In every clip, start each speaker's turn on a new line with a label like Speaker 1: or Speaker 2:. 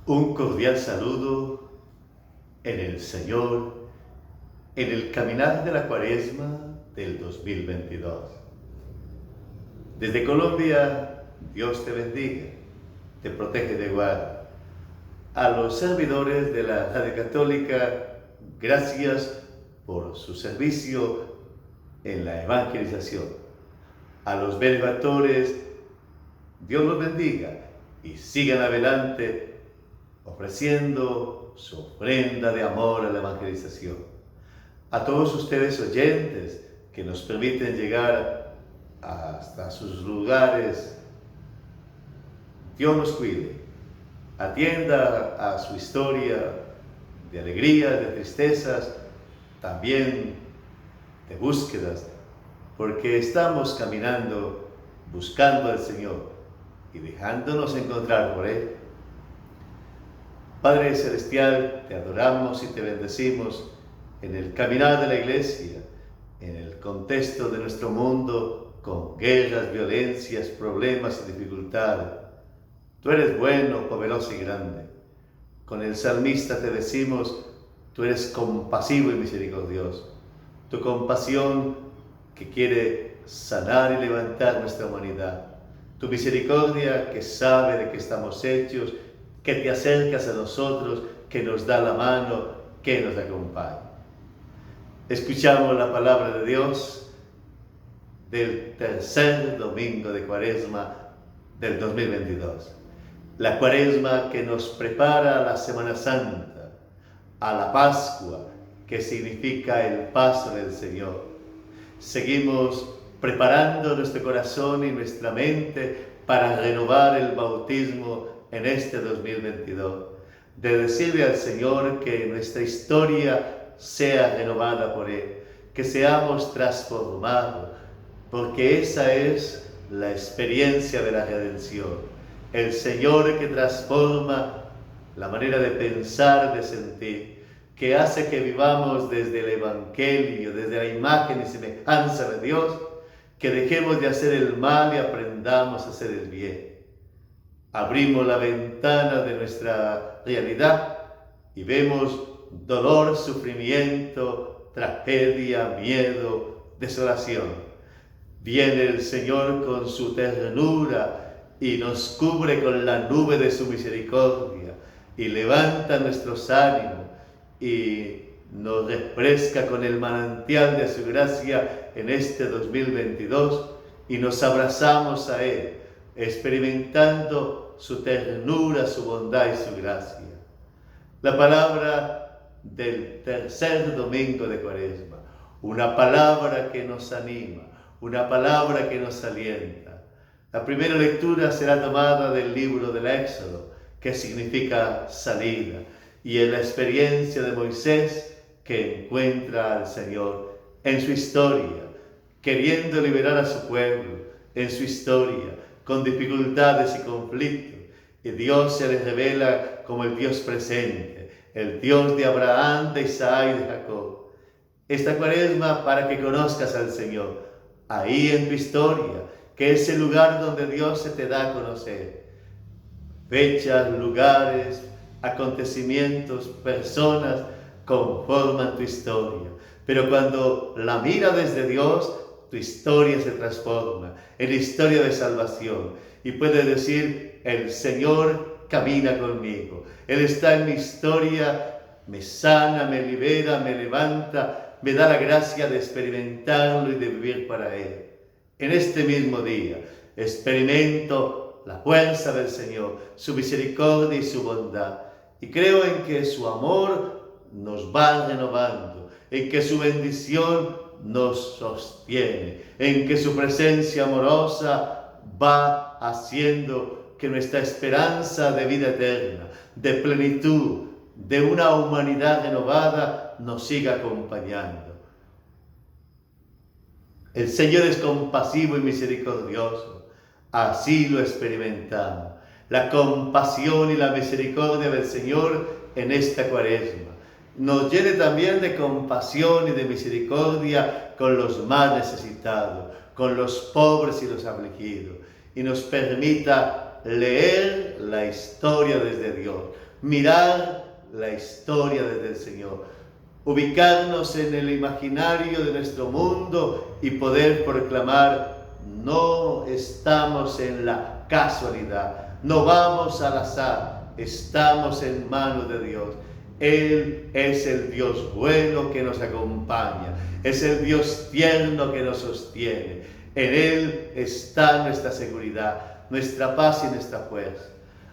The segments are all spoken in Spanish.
Speaker 1: Un cordial saludo en el Señor, en el caminar de la Cuaresma del 2022. Desde Colombia, Dios te bendiga, te protege y te guarda. A los servidores de la Radio Católica, gracias por su servicio en la evangelización. A los benefactores, Dios los bendiga y sigan adelante ofreciendo su ofrenda de amor a la evangelización. A todos ustedes oyentes que nos permiten llegar hasta sus lugares, Dios nos cuide, atienda a su historia de alegrías, de tristezas, también de búsquedas, porque estamos caminando buscando al Señor y dejándonos encontrar por Él. Padre Celestial, te adoramos y te bendecimos en el caminar de la Iglesia, en el contexto de nuestro mundo, con guerras, violencias, problemas y dificultades. Tú eres bueno, poderoso y grande. Con el salmista te decimos, tú eres compasivo y misericordioso. Tu compasión que quiere sanar y levantar nuestra humanidad. Tu misericordia que sabe de qué estamos hechos, que te acercas a nosotros, que nos da la mano, que nos acompaña. Escuchamos la palabra de Dios del tercer domingo de Cuaresma del 2022. La Cuaresma que nos prepara a la Semana Santa, a la Pascua, que significa el paso del Señor. Seguimos preparando nuestro corazón y nuestra mente para renovar el bautismo en este 2022, de decirle al Señor que nuestra historia sea renovada por Él, que seamos transformados, porque esa es la experiencia de la redención. El Señor que transforma la manera de pensar, de sentir, que hace que vivamos desde el Evangelio, desde la imagen y semejanza de Dios, que dejemos de hacer el mal y aprendamos a hacer el bien. Abrimos la ventana de nuestra realidad y vemos dolor, sufrimiento, tragedia, miedo, desolación. Viene el Señor con su ternura y nos cubre con la nube de su misericordia y levanta nuestros ánimos y nos refresca con el manantial de su gracia en este 2022 y nos abrazamos a Él, experimentando su ternura, su bondad y su gracia. La palabra del tercer domingo de Cuaresma, una palabra que nos anima, una palabra que nos alienta. La primera lectura será tomada del libro del Éxodo, que significa salida, y en la experiencia de Moisés que encuentra al Señor en su historia, queriendo liberar a su pueblo, en su historia, con dificultades y conflictos, y Dios se les revela como el Dios presente, el Dios de Abraham, de Isaac y de Jacob. Esta Cuaresma para que conozcas al Señor, ahí en tu historia, que es el lugar donde Dios se te da a conocer. Fechas, lugares, acontecimientos, personas conforman tu historia, pero cuando la mira desde Dios, tu historia se transforma en historia de salvación y puedes decir, el Señor camina conmigo, Él está en mi historia, me sana, me libera, me levanta, me da la gracia de experimentarlo y de vivir para Él. En este mismo día experimento la fuerza del Señor, su misericordia y su bondad, y creo en que su amor nos va renovando, en que su bendición nos sostiene, en que su presencia amorosa va haciendo que nuestra esperanza de vida eterna, de plenitud, de una humanidad renovada, nos siga acompañando. El Señor es compasivo y misericordioso, así lo experimentamos. La compasión y la misericordia del Señor en esta Cuaresma nos llene también de compasión y de misericordia con los más necesitados, con los pobres y los afligidos, y nos permita leer la historia desde Dios, mirar la historia desde el Señor, ubicarnos en el imaginario de nuestro mundo y poder proclamar: no estamos en la casualidad, no vamos al azar, estamos en manos de Dios. Él es el Dios bueno que nos acompaña, es el Dios tierno que nos sostiene. En Él está nuestra seguridad, nuestra paz y nuestra fuerza.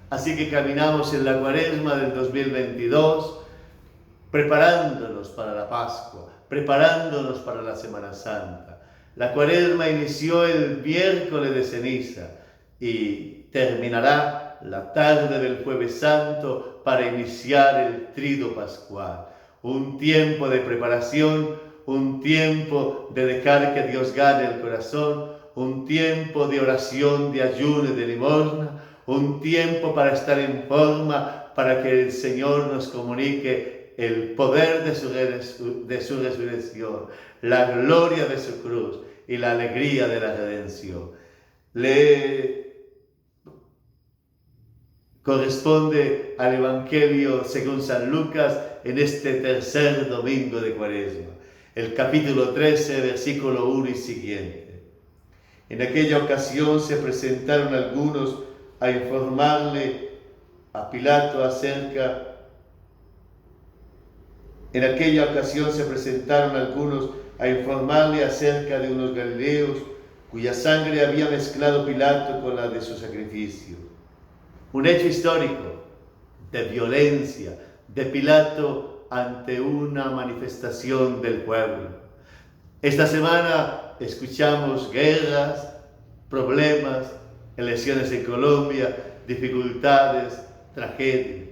Speaker 1: Así que caminamos en la Cuaresma del 2022, preparándonos para la Pascua, preparándonos para la Semana Santa. La Cuaresma inició el miércoles de ceniza y terminará la tarde del Jueves Santo para iniciar el Triduo Pascual. Un tiempo de preparación, un tiempo de dejar que Dios gane el corazón, un tiempo de oración, de ayuno y de limosna, un tiempo para estar en forma, para que el Señor nos comunique el poder de su resurrección, la gloria de su cruz y la alegría de la redención. Le corresponde al Evangelio según San Lucas en este tercer domingo de Cuaresma, el capítulo 13, versículo 1 y siguiente. En aquella ocasión se presentaron algunos a informarle a Pilato acerca de unos galileos cuya sangre había mezclado Pilato con la de su sacrificio. Un hecho histórico de violencia de Pilato ante una manifestación del pueblo. Esta semana escuchamos guerras, problemas, elecciones en Colombia, dificultades, tragedias.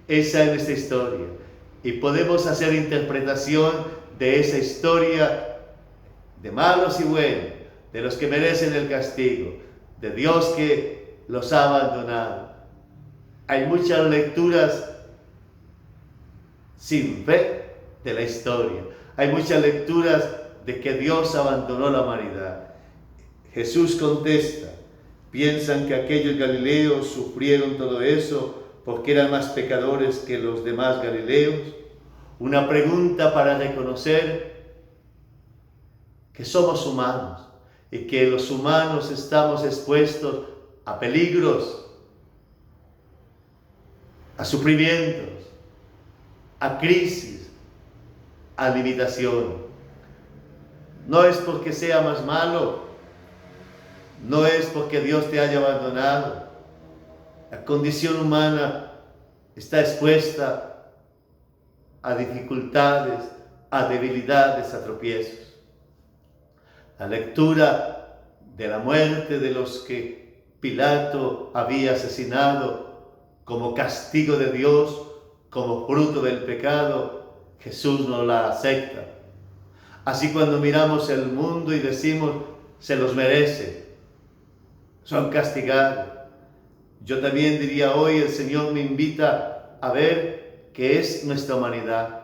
Speaker 1: Esa es nuestra historia. Y podemos hacer interpretación de esa historia de malos y buenos, de los que merecen el castigo, de Dios que los ha abandonado. Hay muchas lecturas sin fe de la historia. Hay muchas lecturas de que Dios abandonó la humanidad. Jesús contesta: ¿piensan que aquellos galileos sufrieron todo eso porque eran más pecadores que los demás galileos? Una pregunta para reconocer que somos humanos y que los humanos estamos expuestos a peligros, a sufrimientos, a crisis, a limitación. No es porque sea más malo, no es porque Dios te haya abandonado. La condición humana está expuesta a dificultades, a debilidades, a tropiezos. La lectura de la muerte de los que Pilato había asesinado como castigo de Dios, como fruto del pecado, Jesús no la acepta. Así cuando miramos el mundo y decimos: se los merece, son castigados. Yo también diría hoy, el Señor me invita a ver que es nuestra humanidad.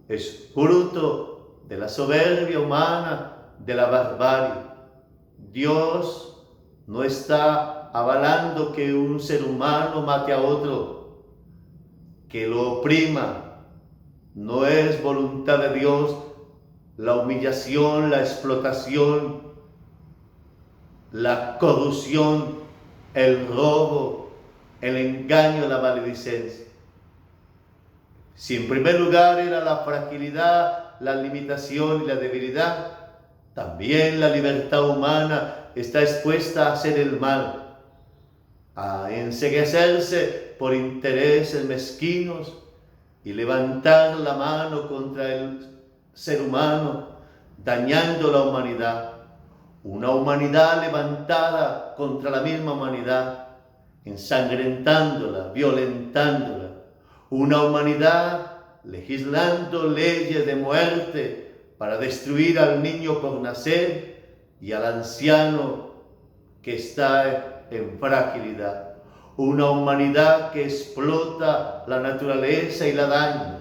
Speaker 1: Es fruto de la soberbia humana, de la barbarie. Dios no está avalando que un ser humano mate a otro, que lo oprima. No es voluntad de Dios la humillación, la explotación, la corrupción, el robo, el engaño, la maledicencia. Si en primer lugar era la fragilidad, la limitación y la debilidad, también la libertad humana está expuesta a hacer el mal, a enceguecerse por intereses mezquinos y levantar la mano contra el ser humano, dañando la humanidad. Una humanidad levantada contra la misma humanidad, ensangrentándola, violentándola. Una humanidad legislando leyes de muerte para destruir al niño por nacer y al anciano que está en fragilidad. Una humanidad que explota la naturaleza y la daña.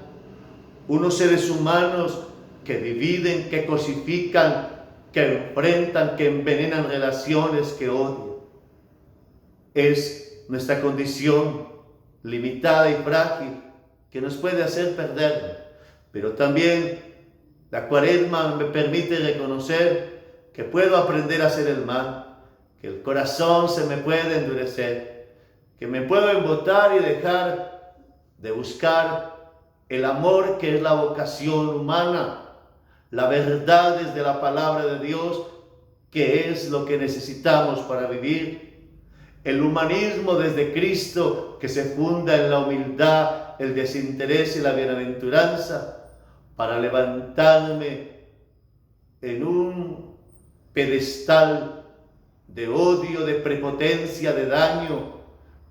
Speaker 1: Unos seres humanos que dividen, que cosifican, que enfrentan, que envenenan relaciones, que odian. Es nuestra condición limitada y frágil que nos puede hacer perdernos. Pero también la Cuaresma me permite reconocer que puedo aprender a hacer el mal, que el corazón se me puede endurecer, que me puedo embotar y dejar de buscar el amor que es la vocación humana, la verdad desde la palabra de Dios, que es lo que necesitamos para vivir, el humanismo desde Cristo que se funda en la humildad, el desinterés y la bienaventuranza, para levantarme en un pedestal de odio, de prepotencia, de daño,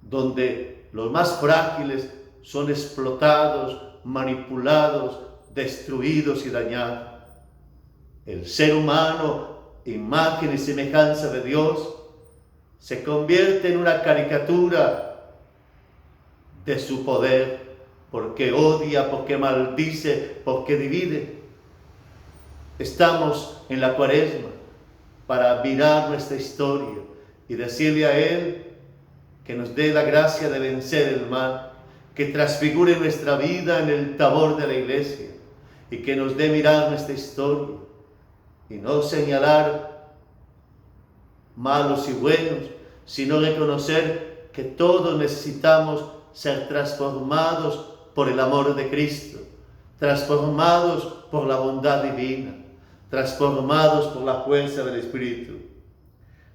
Speaker 1: donde los más frágiles son explotados, manipulados, destruidos y dañados. El ser humano, imagen y semejanza de Dios, se convierte en una caricatura de su poder, porque odia, porque maldice, porque divide. Estamos en la Cuaresma para mirar nuestra historia y decirle a Él que nos dé la gracia de vencer el mal, que transfigure nuestra vida en el tabor de la iglesia y que nos dé mirar nuestra historia y no señalar malos y buenos, sino reconocer que todos necesitamos ser transformados por el amor de Cristo, transformados por la bondad divina, transformados por la fuerza del Espíritu.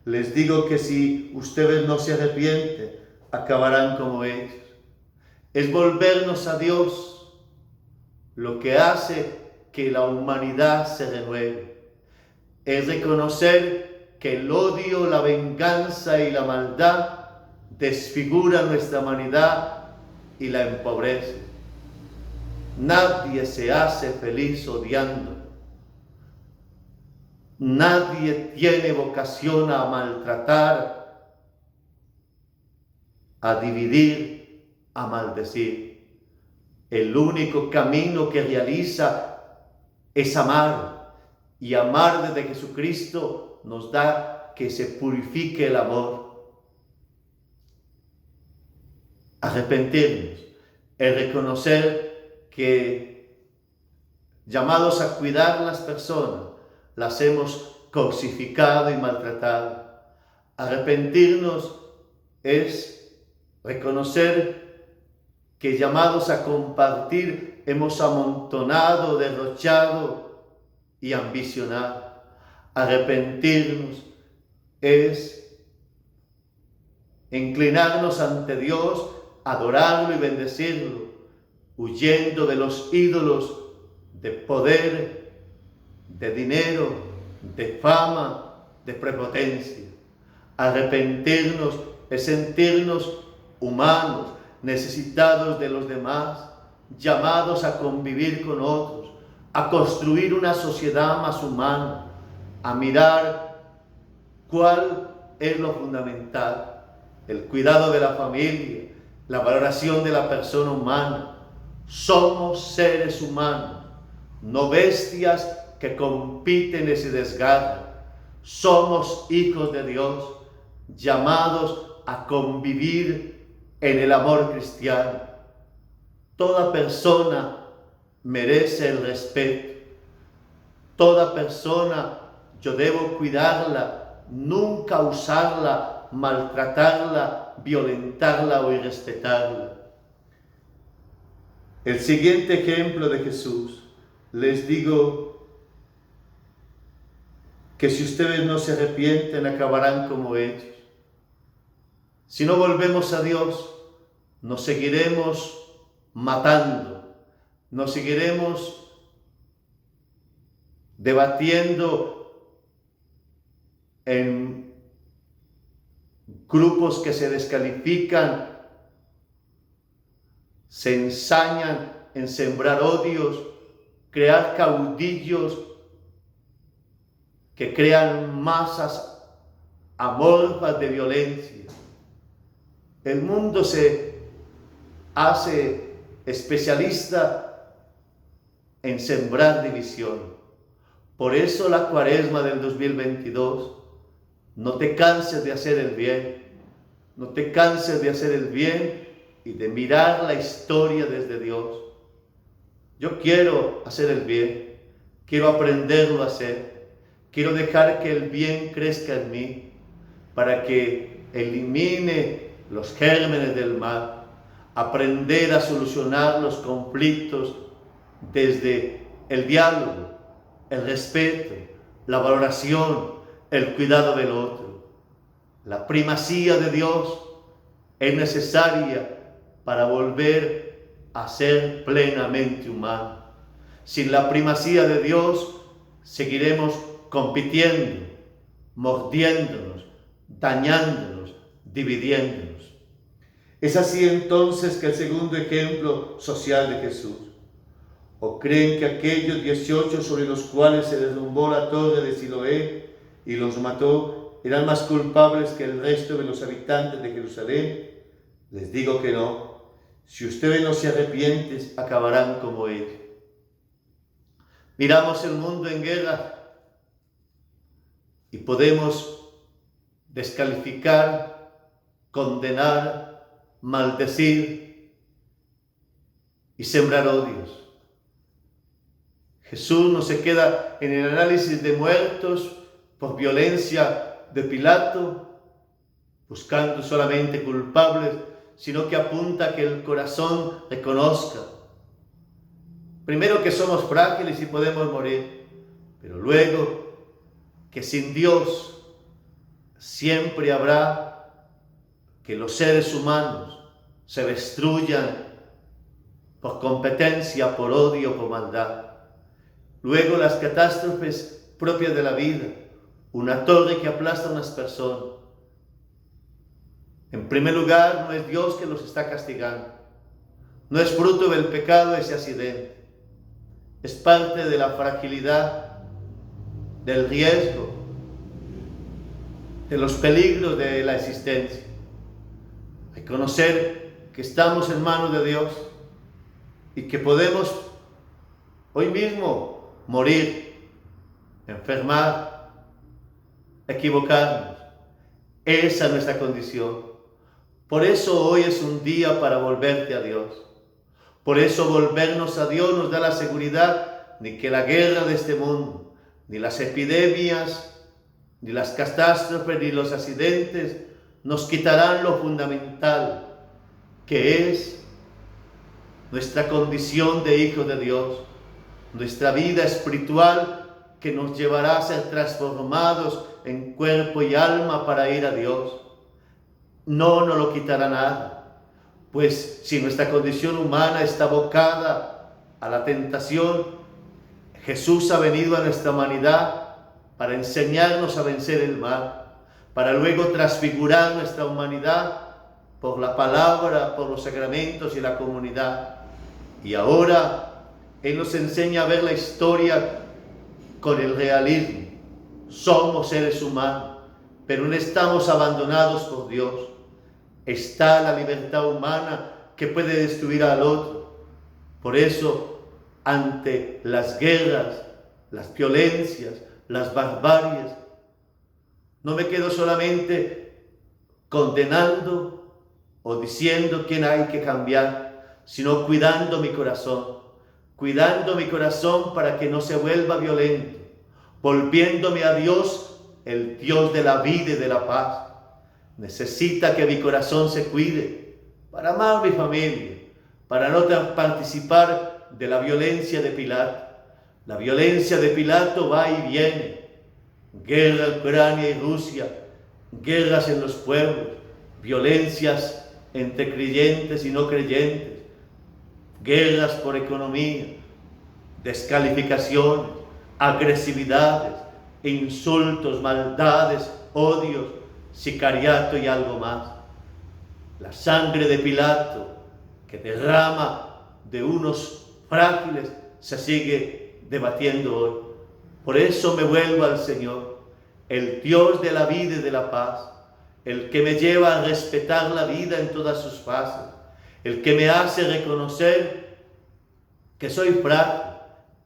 Speaker 1: Les digo que si ustedes no se arrepienten, acabarán como ellos. Es volvernos a Dios lo que hace que la humanidad se renueve. Es reconocer que el odio, la venganza y la maldad desfiguran nuestra humanidad y la empobrecen. Nadie se hace feliz odiando. Nadie tiene vocación a maltratar, a dividir, a maldecir. El único camino que realiza es amar, y amar desde Jesucristo nos da que se purifique el amor. Arrepentirnos es reconocer que, llamados a cuidar las personas, las hemos cosificado y maltratado. Arrepentirnos es reconocer que, llamados a compartir, hemos amontonado, derrochado y ambicionado. Arrepentirnos es inclinarnos ante Dios, adorarlo y bendecirlo, huyendo de los ídolos de poder, de dinero, de fama, de prepotencia. Arrepentirnos es sentirnos humanos, necesitados de los demás, llamados a convivir con otros, a construir una sociedad más humana, a mirar cuál es lo fundamental, el cuidado de la familia, la valoración de la persona humana. Somos seres humanos, no bestias que compiten y se desgarran. Somos hijos de Dios, llamados a convivir en el amor cristiano. Toda persona merece el respeto. Toda persona yo debo cuidarla, nunca usarla, maltratarla, violentarla o irrespetarla. El siguiente ejemplo de Jesús, les digo que si ustedes no se arrepienten, acabarán como ellos. Si no volvemos a Dios, nos seguiremos matando, nos seguiremos debatiendo en grupos que se descalifican, se ensañan en sembrar odios, crear caudillos que crean masas amorfas de violencia. El mundo se hace especialista en sembrar división. Por eso la Cuaresma del 2022, no te canses de hacer el bien, No te canses de hacer el bien y de mirar la historia desde Dios. Yo quiero hacer el bien, quiero aprenderlo a hacer, quiero dejar que el bien crezca en mí para que elimine los gérmenes del mal, aprender a solucionar los conflictos desde el diálogo, el respeto, la valoración, el cuidado del otro. La primacía de Dios es necesaria para volver a ser plenamente humano. Sin la primacía de Dios seguiremos compitiendo, mordiéndonos, dañándonos, dividiéndonos. Es así entonces que el segundo ejemplo social de Jesús. ¿O creen que aquellos 18 sobre los cuales se derrumbó la torre de Siloé y los mató eran más culpables que el resto de los habitantes de Jerusalén? Les digo que no. Si ustedes no se arrepienten, acabarán como ellos. Miramos el mundo en guerra y podemos descalificar, condenar, maldecir y sembrar odios. Jesús no se queda en el análisis de muertos por violencia de Pilato, buscando solamente culpables, sino que apunta a que el corazón reconozca. Primero que somos frágiles y podemos morir, pero luego que sin Dios siempre habrá que los seres humanos se destruyan por competencia, por odio, por maldad. Luego las catástrofes propias de la vida, una torre que aplasta a unas personas. En primer lugar, no es Dios que los está castigando. No es fruto del pecado ese accidente. Es parte de la fragilidad, del riesgo, de los peligros de la existencia. Reconocer que estamos en manos de Dios y que podemos hoy mismo morir, enfermar, equivocarnos. Esa es nuestra condición. Por eso hoy es un día para volverte a Dios. Por eso volvernos a Dios nos da la seguridad ni que la guerra de este mundo, ni las epidemias, ni las catástrofes, ni los accidentes nos quitarán lo fundamental, que es nuestra condición de hijos de Dios, nuestra vida espiritual que nos llevará a ser transformados en cuerpo y alma para ir a Dios. No nos lo quitará nada. Pues si nuestra condición humana está abocada a la tentación, Jesús ha venido a nuestra humanidad para enseñarnos a vencer el mal, para luego transfigurar nuestra humanidad por la palabra, por los sacramentos y la comunidad. Y ahora Él nos enseña a ver la historia con el realismo. Somos seres humanos, pero no estamos abandonados por Dios. Está la libertad humana que puede destruir al otro. Por eso, ante las guerras, las violencias, las barbarias, no me quedo solamente condenando o diciendo quién hay que cambiar, sino cuidando mi corazón para que no se vuelva violento, volviéndome a Dios, el Dios de la vida y de la paz. Necesita que mi corazón se cuide para amar a mi familia, para no participar de la violencia de Pilato. La violencia de Pilato va y viene. Guerra en Ucrania y Rusia, guerras en los pueblos, violencias entre creyentes y no creyentes, guerras por economía, descalificaciones, agresividades, insultos, maldades, odios, sicariato y algo más. La sangre de Pilato que derrama de unos frágiles se sigue debatiendo hoy. Por eso me vuelvo al Señor, el Dios de la vida y de la paz, el que me lleva a respetar la vida en todas sus fases, el que me hace reconocer que soy frágil,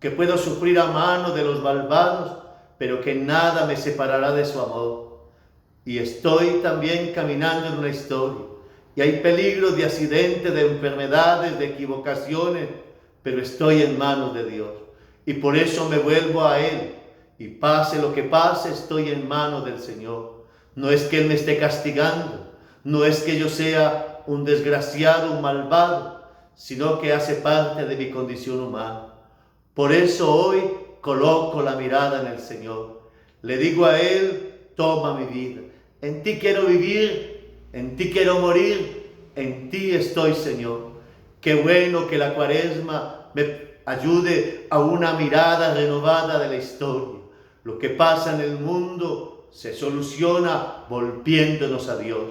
Speaker 1: que puedo sufrir a mano de los malvados, pero que nada me separará de su amor. y estoy también caminando en una historia. Y hay peligro de accidentes, de enfermedades, de equivocaciones, pero estoy en manos de Dios. Y por eso me vuelvo a Él. Y pase lo que pase, estoy en manos del Señor. No es que Él me esté castigando, no es que yo sea un desgraciado, un malvado, sino que hace parte de mi condición humana. Por eso hoy coloco la mirada en el Señor. Le digo a Él, toma mi vida. En ti quiero vivir, en ti quiero morir, en ti estoy, Señor. Qué bueno que la Cuaresma me ayude a una mirada renovada de la historia. Lo que pasa en el mundo se soluciona volviéndonos a Dios.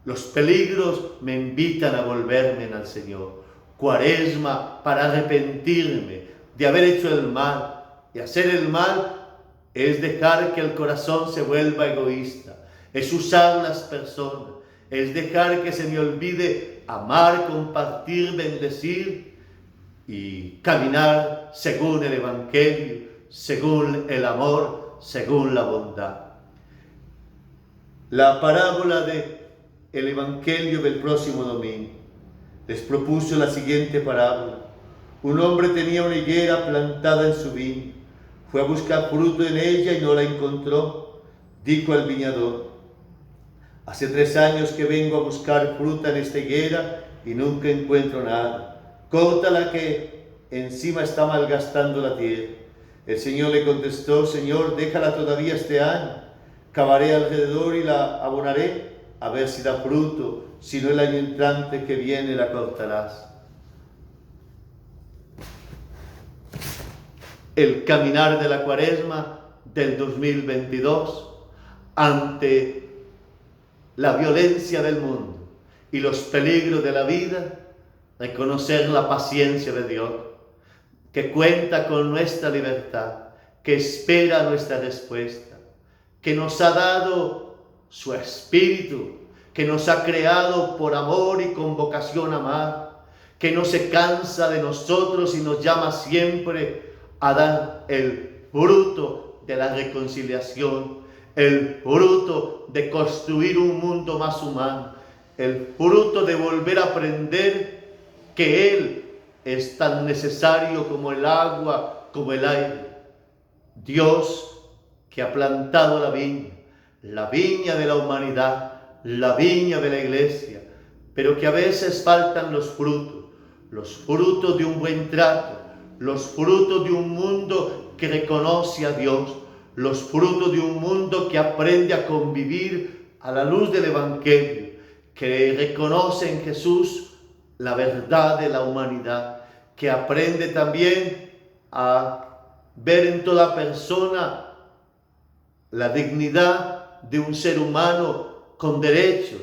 Speaker 1: Los peligros me invitan a volverme al Señor. Cuaresma para arrepentirme de haber hecho el mal. Y hacer el mal es dejar que el corazón se vuelva egoísta. Es usar las personas. Es dejar que se me olvide amar, compartir, bendecir y caminar según el Evangelio, según el amor, según la bondad. La parábola del Evangelio del próximo domingo les propuso la siguiente parábola. Un hombre tenía una higuera plantada en su viña. Fue a buscar fruto en ella y no la encontró. Dijo al viñador: hace 3 años que vengo a buscar fruta en esta higuera y nunca encuentro nada. Córtala, que encima está malgastando la tierra. El Señor le contestó: Señor, déjala todavía este año. Cavaré alrededor y la abonaré, a ver si da fruto. Si no, el año entrante que viene la cortarás. El caminar de la Cuaresma del 2022 ante la violencia del mundo y los peligros de la vida, reconocer la paciencia de Dios, que cuenta con nuestra libertad, que espera nuestra respuesta, que nos ha dado su Espíritu, que nos ha creado por amor y con vocación a amar, que no se cansa de nosotros y nos llama siempre a dar el fruto de la reconciliación, el fruto de construir un mundo más humano, el fruto de volver a aprender que Él es tan necesario como el agua, como el aire. Dios que ha plantado la viña de la humanidad, la viña de la iglesia, pero que a veces faltan los frutos de un buen trato, los frutos de un mundo que reconoce a Dios, los frutos de un mundo que aprende a convivir a la luz del Evangelio, que reconoce en Jesús la verdad de la humanidad, que aprende también a ver en toda persona la dignidad de un ser humano con derechos,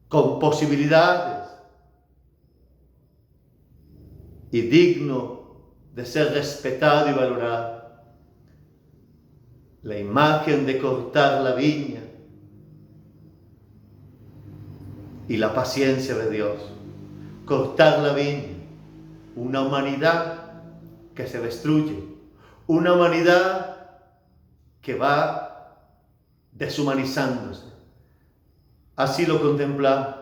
Speaker 1: con posibilidades y digno de ser respetado y valorado. La imagen de cortar la viña y la paciencia de Dios. Cortar la viña, una humanidad que se destruye, una humanidad que va deshumanizándose. Así lo contemplamos.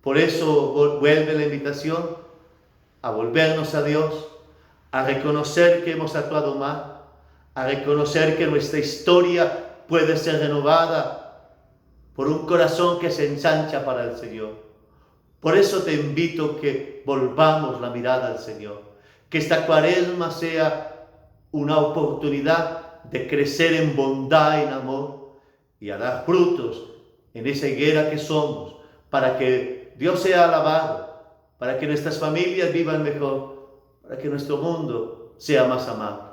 Speaker 1: Por eso vuelve la invitación a volvernos a Dios, a reconocer que hemos actuado mal, a reconocer que nuestra historia puede ser renovada por un corazón que se ensancha para el Señor. Por eso te invito que volvamos la mirada al Señor, que esta Cuaresma sea una oportunidad de crecer en bondad, en amor y a dar frutos en esa higuera que somos, para que Dios sea alabado, para que nuestras familias vivan mejor, para que nuestro mundo sea más amable.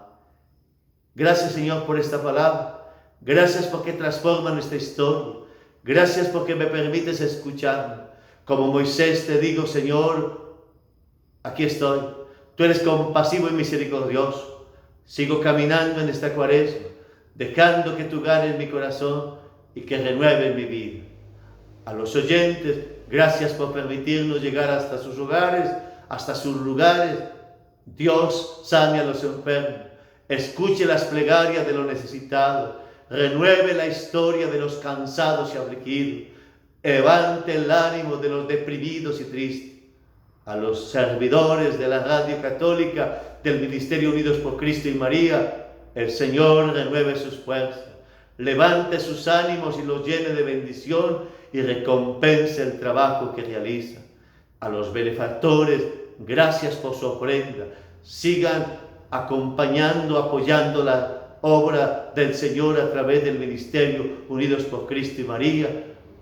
Speaker 1: Gracias, Señor, por esta palabra. Gracias porque transforma nuestra historia. Gracias porque me permites escucharme. Como Moisés te digo, Señor, aquí estoy. Tú eres compasivo y misericordioso. Sigo caminando en esta Cuaresma, dejando que tú ganes mi corazón y que renueves mi vida. A los oyentes, gracias por permitirnos llegar hasta sus hogares, hasta sus lugares. Dios sane a los enfermos, escuche las plegarias de los necesitados, renueve la historia de los cansados y afligidos, levante el ánimo de los deprimidos y tristes. A los servidores de la Radio Católica, del Ministerio Unidos por Cristo y María, el Señor renueve sus fuerzas, levante sus ánimos y los llene de bendición y recompense el trabajo que realizan. A los benefactores, gracias por su ofrenda. Sigan acompañando, apoyando la obra del Señor a través del Ministerio Unidos por Cristo y María.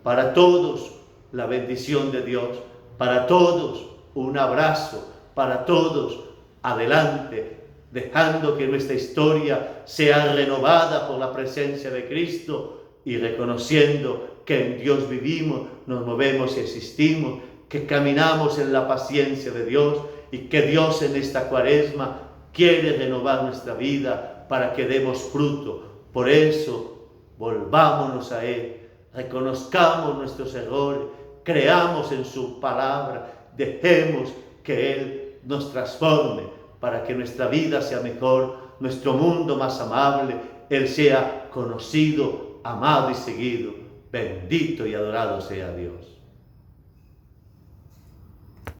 Speaker 1: Para todos, la bendición de Dios. Para todos, un abrazo. Para todos, adelante, dejando que nuestra historia sea renovada por la presencia de Cristo y reconociendo que en Dios vivimos, nos movemos y existimos, que caminamos en la paciencia de Dios y que Dios en esta Cuaresma quiere renovar nuestra vida para que demos fruto. Por eso, volvámonos a Él, reconozcamos nuestros errores, creamos en su palabra, dejemos que Él nos transforme para que nuestra vida sea mejor, nuestro mundo más amable, Él sea conocido, amado y seguido. Bendito y adorado sea Dios.